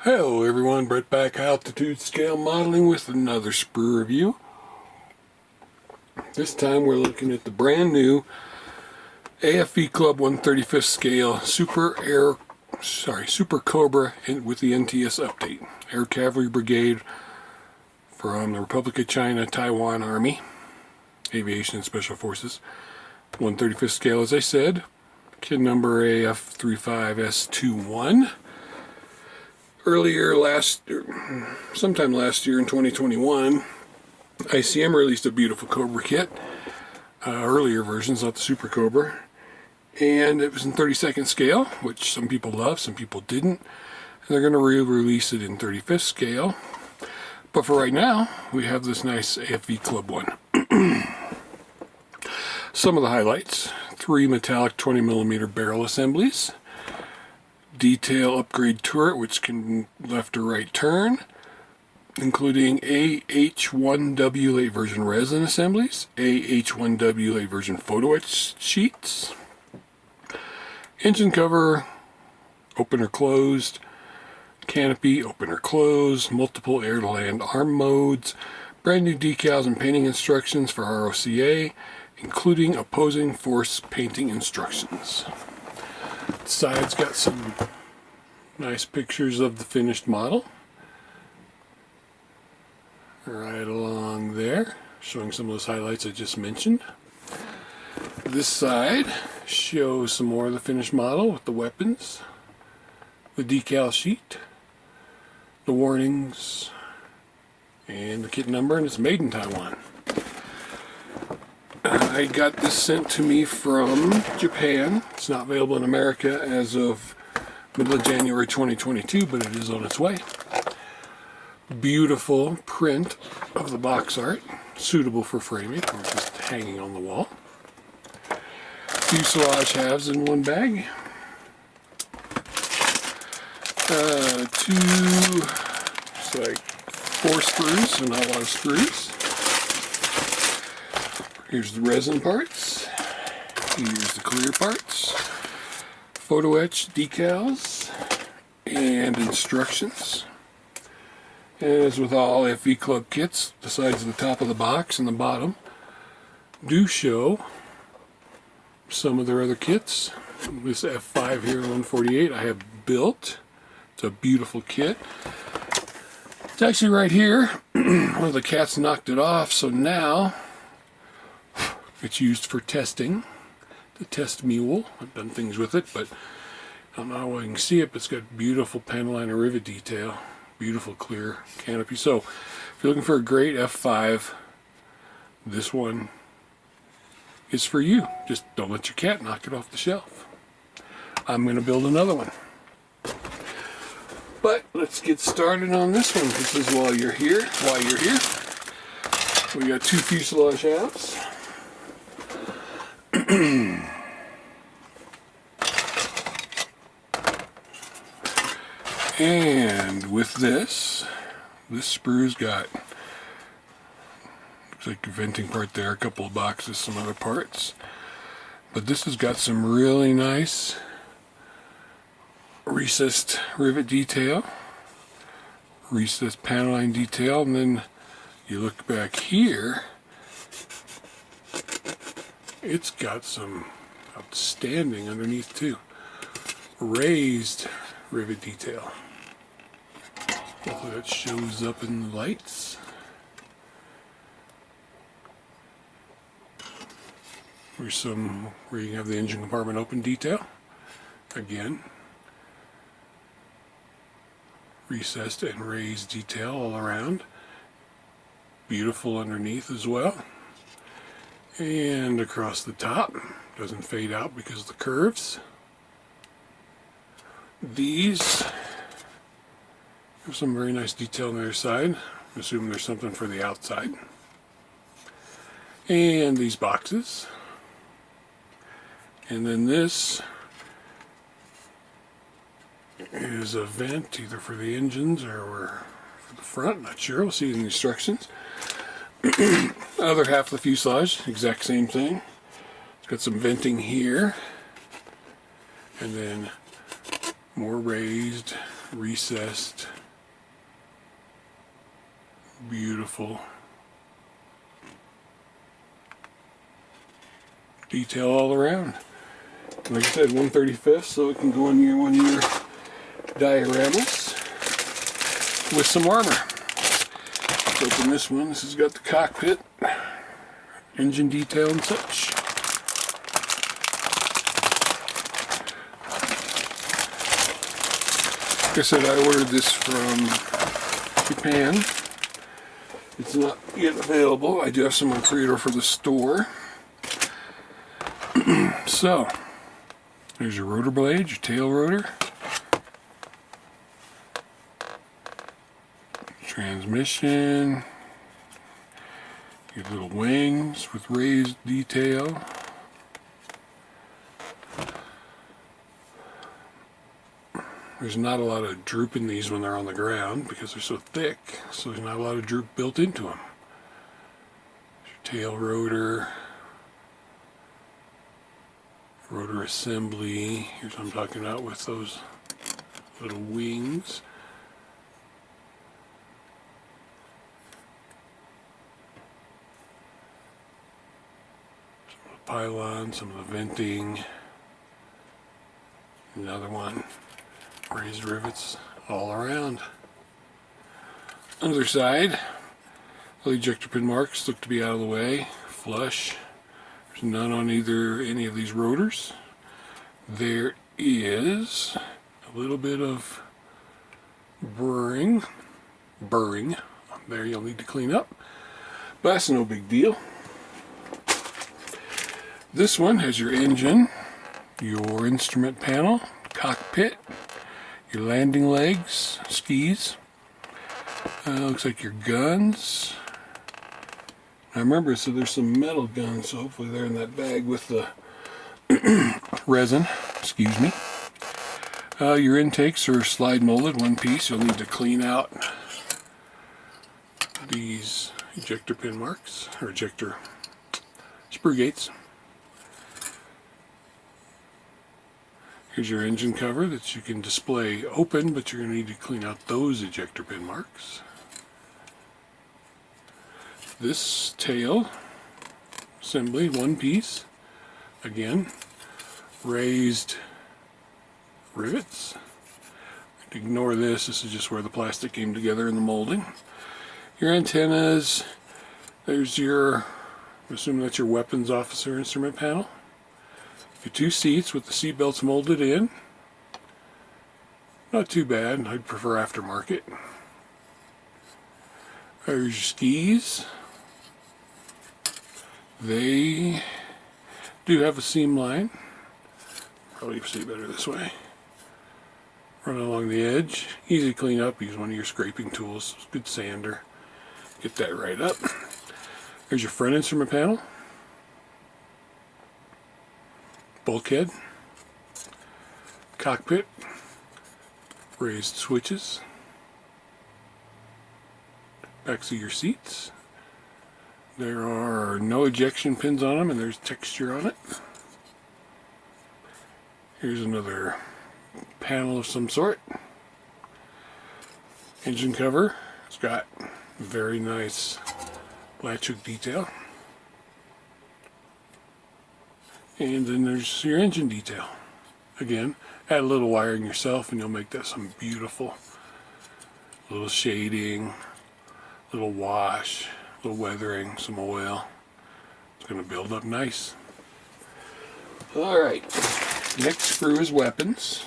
Hello everyone, Brett back, altitude scale modeling with another sprue review. This time we're looking at the brand new AFV Club 1/35 scale Super Cobra with the NTS update. Air Cavalry Brigade from the Republic of China, Taiwan Army, Aviation and Special Forces. 1/35 scale, as I said. Kit number AF35S21. Sometime last year in 2021, ICM released a beautiful Cobra kit, earlier versions, not the Super Cobra, and it was in 32nd scale, which some people love, some people didn't, and they're going to re-release it in 35th scale. But for right now, we have this nice AFV Club one. Some of the highlights: 3 metallic 20mm barrel assemblies, detail upgrade turret which can left or right turn, including AH-1W late version resin assemblies, AH-1W late version photo etch sheets, engine cover open or closed, canopy open or closed, multiple air to land arm modes, brand new decals and painting instructions for ROCA, including opposing force painting instructions. The side's got some nice pictures of the finished model right along there, showing some of those highlights I just mentioned. This side shows some more of the finished model with the weapons, the decal sheet, the warnings, and the kit number, and it's made in Taiwan. I got this sent to me from Japan. It's not available in America as of middle of January 2022, but it is on its way. Beautiful print of the box art, suitable for framing or just hanging on the wall. Fuselage halves in one bag. It's like 4 screws, so not a lot of screws. Here's the resin parts. Here's the clear parts. Photo etch decals and instructions. And as with all AFV Club kits, the sides of the top of the box and the bottom do show some of their other kits. This F5 here, 148, I have built. It's a beautiful kit. It's actually right here. One of the cats knocked it off, so now it's used for testing. The test mule. I've done things with it, but I don't know how well you can see it, but it's got beautiful panel liner rivet detail. Beautiful clear canopy. So if you're looking for a great F5, this one is for you. Just don't let your cat knock it off the shelf. I'm going to build another one. But let's get started on this one. This is while you're here. We got 2 fuselage halves. And with this sprue's got, looks like a venting part there, a couple of boxes, some other parts. But this has got some really nice recessed rivet detail, recessed panel line detail, and then you look back here, it's got some outstanding underneath too. Raised rivet detail. Hopefully that shows up in the lights. Here's some where you can have the engine compartment open detail. Again, recessed and raised detail all around. Beautiful underneath as well. And across the top, doesn't fade out because of the curves. These have some very nice detail on the other side. I'm assuming there's something for the outside. And these boxes. And then this is a vent either for the engines or for the front, not sure. We'll see in the instructions. Other half of the fuselage, exact same thing. It's got some venting here, and then more raised recessed, beautiful detail all around. Like I said, 1/35, so it can go on your one of your dioramas with some armor. Let's open this one. This has got the cockpit, engine detail and such. Like I said, I ordered this from Japan. It's not yet available. I do have some on pre-order for the store. So, there's your rotor blade, your tail rotor, transmission, your little wings with raised detail. There's not a lot of droop in these when they're on the ground because they're so thick, so there's not a lot of droop built into them. There's your tail rotor, rotor assembly. Here's what I'm talking about with those little wings. Some of the pylon, some of the venting. Another one. Raised rivets all around. Other side, the ejector pin marks look to be out of the way, flush. There's none on any of these rotors. There is a little bit of burring there you'll need to clean up, but that's no big deal. This one has your engine, your instrument panel, cockpit, your landing legs, skis, looks like your guns. I remember, so there's some metal guns, so hopefully they're in that bag with the resin, excuse me. Your intakes are slide molded, one piece. You'll need to clean out these ejector pin marks, or ejector sprue gates. Here's your engine cover that you can display open, but you're going to need to clean out those ejector pin marks. This tail assembly, one piece, again, raised rivets. Ignore this, this is just where the plastic came together in the molding. Your antennas, there's your, I'm assuming that's your weapons officer instrument panel. Your two seats with the seat belts molded in. Not too bad, I'd prefer aftermarket. There's your skis. They do have a seam line. Probably see better this way. Run along the edge. Easy to clean up. Use one of your scraping tools. Good sander. Get that right up. There's your front instrument panel. Bulkhead. Cockpit. Raised switches. Backs of your seats. There are no ejection pins on them, and there's texture on it. Here's another panel of some sort. Engine cover. It's got very nice latch hook detail. And then there's your engine detail. Again, add a little wiring yourself and you'll make that some beautiful little shading, little wash, little weathering, some oil. It's going to build up nice. Alright, next sprue is weapons.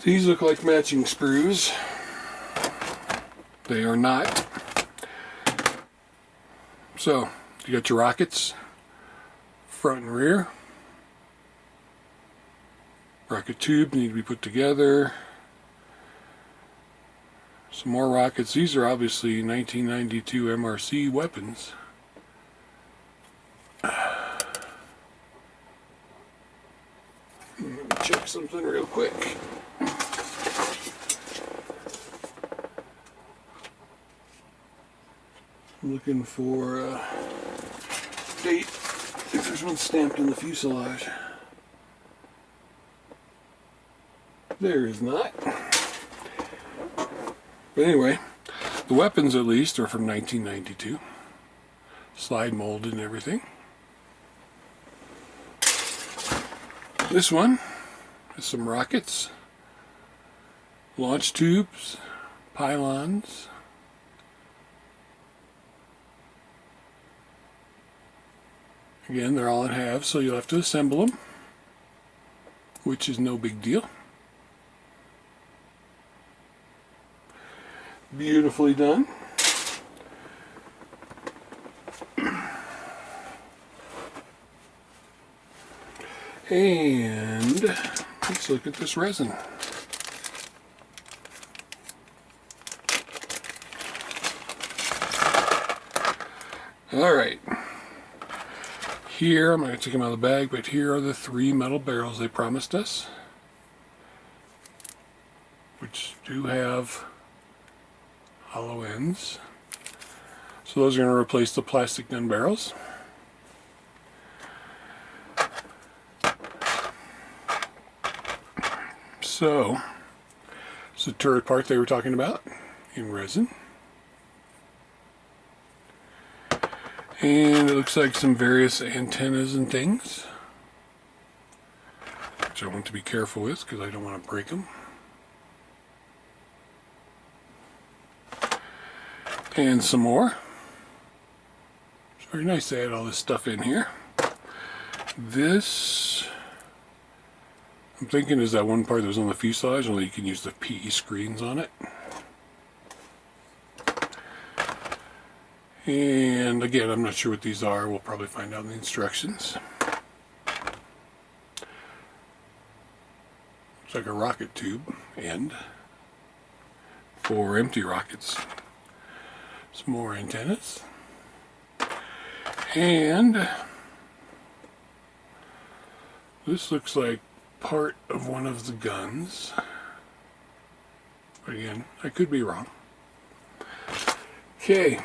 These look like matching sprues. They are not. So, you got your rockets, front and rear. Rocket tube need to be put together. Some more rockets. These are obviously 1992 MRC weapons. Let me check something real quick. I'm looking for a date, if there's one stamped in the fuselage. There is not. But anyway, the weapons at least are from 1992. Slide molded and everything. This one has some rockets, launch tubes, pylons. Again, they're all in halves, so you'll have to assemble them, which is no big deal. Beautifully done. And let's look at this resin. All right. Here, I'm not going to take them out of the bag, but here are the 3 metal barrels they promised us, which do have hollow ends. So those are going to replace the plastic gun barrels. So, it's the turret part they were talking about in resin. And it looks like some various antennas and things, which I want to be careful with because I don't want to break them. And some more. It's very nice to add all this stuff in here. This, I'm thinking, is that one part that was on the fuselage, only you can use the PE screens on it. And again, I'm not sure what these are. We'll probably find out in the instructions. It's like a rocket tube end for empty rockets. Some more antennas. And this looks like part of one of the guns. But again, I could be wrong. Okay.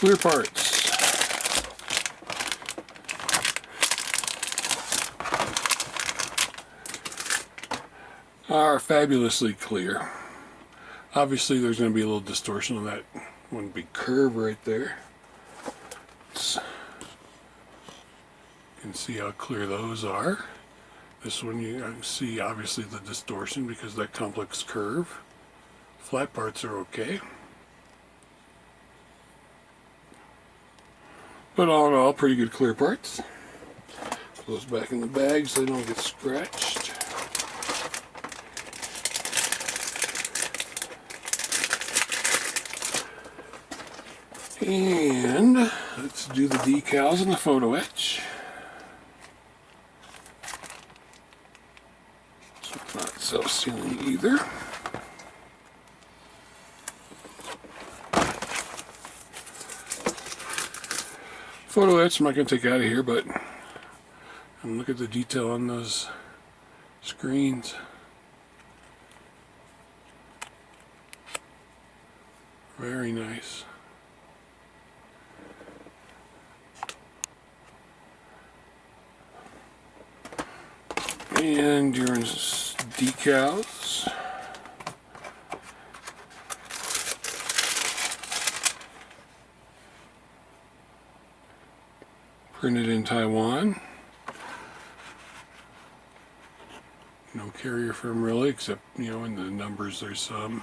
Clear parts. Are fabulously clear. Obviously there's going to be a little distortion on that one big curve right there. You can see how clear those are. This one you can see obviously the distortion because of that complex curve. Flat parts are okay. But all in all, pretty good clear parts. Put those back in the bag so they don't get scratched. And let's do the decals and the photo etch. So it's not self-sealing either. Photo etch I'm not going to take out of here, but look at the detail on those screens. Very nice. And your decals. Printed in Taiwan. No carrier firm really, except, you know, in the numbers there's some.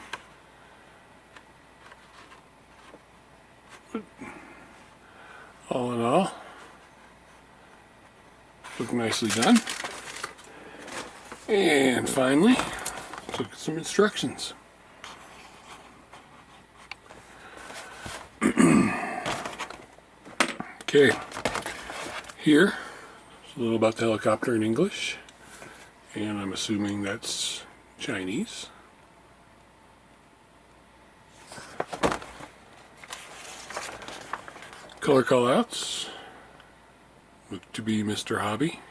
But all in all, look nicely done. And finally, let's look at some instructions. Okay, here, it's a little about the helicopter in English, and I'm assuming that's Chinese. Color callouts look to be Mr. Hobby.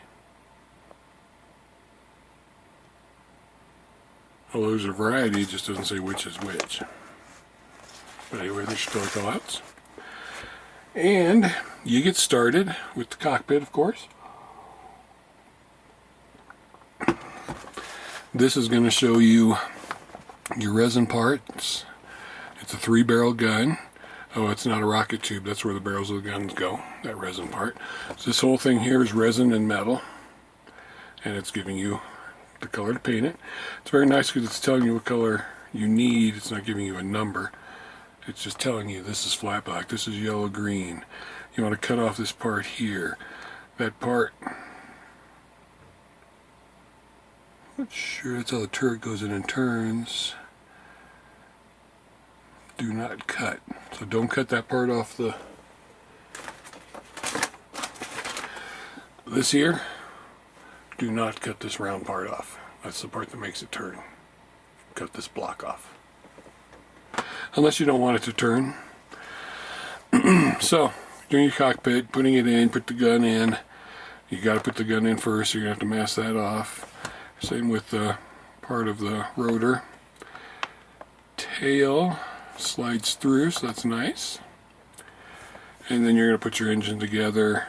Although there's a variety, it just doesn't say which is which. But anyway, there's your color callouts. And you get started with the cockpit, of course. This is going to show you your resin parts. It's a 3-barrel gun. Oh, it's not a rocket tube. That's where the barrels of the guns go, that resin part. So this whole thing here is resin and metal. And it's giving you the color to paint it. It's very nice because it's telling you what color you need. It's not giving you a number. It's just telling you this is flat black, this is yellow green. You want to cut off this part here. That part, not sure that's how the turret goes in and turns. Do not cut. So don't cut that part off the... This here, do not cut this round part off. That's the part that makes it turn. Cut this block off. Unless you don't want it to turn. So, doing your cockpit, putting it in, put the gun in. You got to put the gun in first, so you're going to have to mask that off. Same with the part of the rotor. Tail slides through, so that's nice. And then you're going to put your engine together.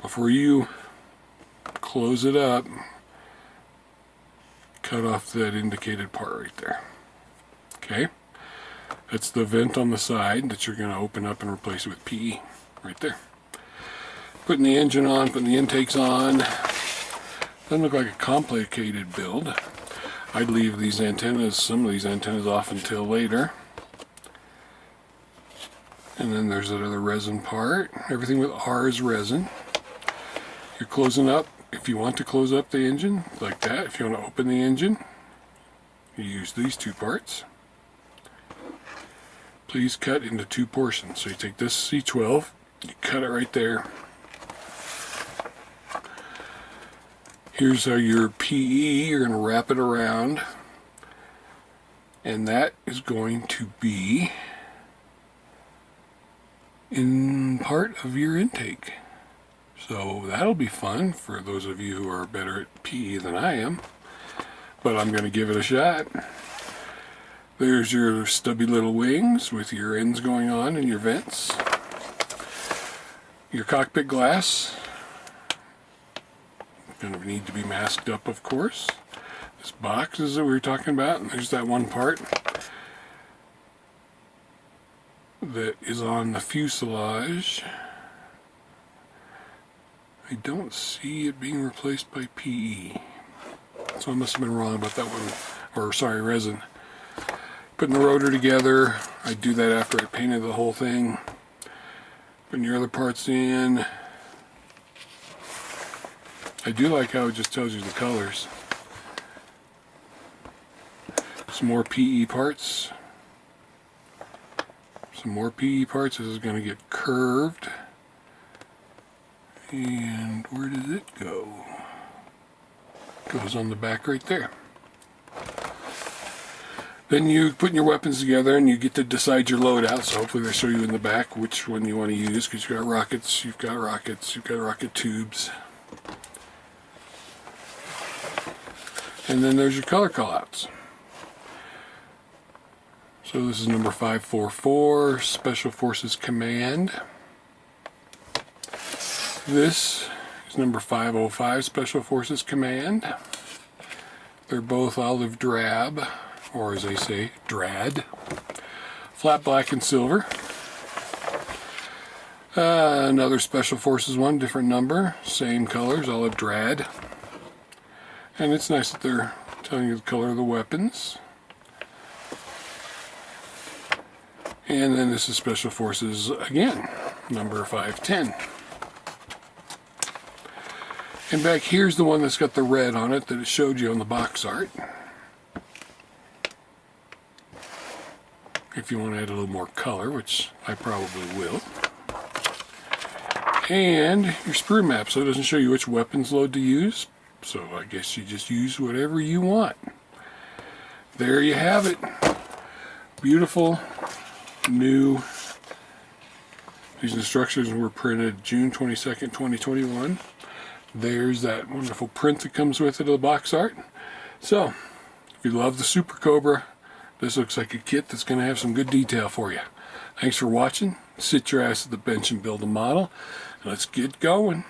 Before you close it up, cut off that indicated part right there. Okay? That's the vent on the side that you're going to open up and replace it with PE right there. Putting the engine on, putting the intakes on. Doesn't look like a complicated build. I'd leave these antennas, some of these antennas off until later. And then there's that other resin part. Everything with R is resin. You're closing up. If you want to close up the engine like that, if you want to open the engine, you use these two parts. Please cut into 2 portions. So you take this C12, you cut it right there. Here's your PE, you're going to wrap it around. And that is going to be in part of your intake. So that'll be fun for those of you who are better at PE than I am. But I'm going to give it a shot. There's your stubby little wings with your ends going on and your vents. Your cockpit glass. Going to need to be masked up, of course. This box is that we were talking about, and there's that one part that is on the fuselage. I don't see it being replaced by PE. So I must have been wrong about that one. Or, sorry, resin. Putting the rotor together, I do that after I painted the whole thing. Putting your other parts in. I do like how it just tells you the colors. Some more PE parts. Some more PE parts. This is going to get curved. And where does it go? It goes on the back right there. Then you put your weapons together and you get to decide your loadout. So hopefully they show you in the back which one you want to use, because you've got rockets, you've got rocket tubes. And then there's your color callouts. So this is number 544, Special Forces Command. This is number 505, Special Forces Command. They're both olive drab, or as they say, drad. Flat black and silver. Another Special Forces one, different number, same colors, olive drad. And it's nice that they're telling you the color of the weapons. And then this is Special Forces again, number 510. And back here's the one that's got the red on it that it showed you on the box art. If you want to add a little more color, which I probably will. And your sprue map, so it doesn't show you which weapons load to use. So I guess you just use whatever you want. There you have it. Beautiful, new. These instructions were printed June 22nd, 2021. There's that wonderful print that comes with it of the box art. So, if you love the Super Cobra, this looks like a kit that's going to have some good detail for you. Thanks for watching. Sit your ass at the bench and build a model. Let's get going.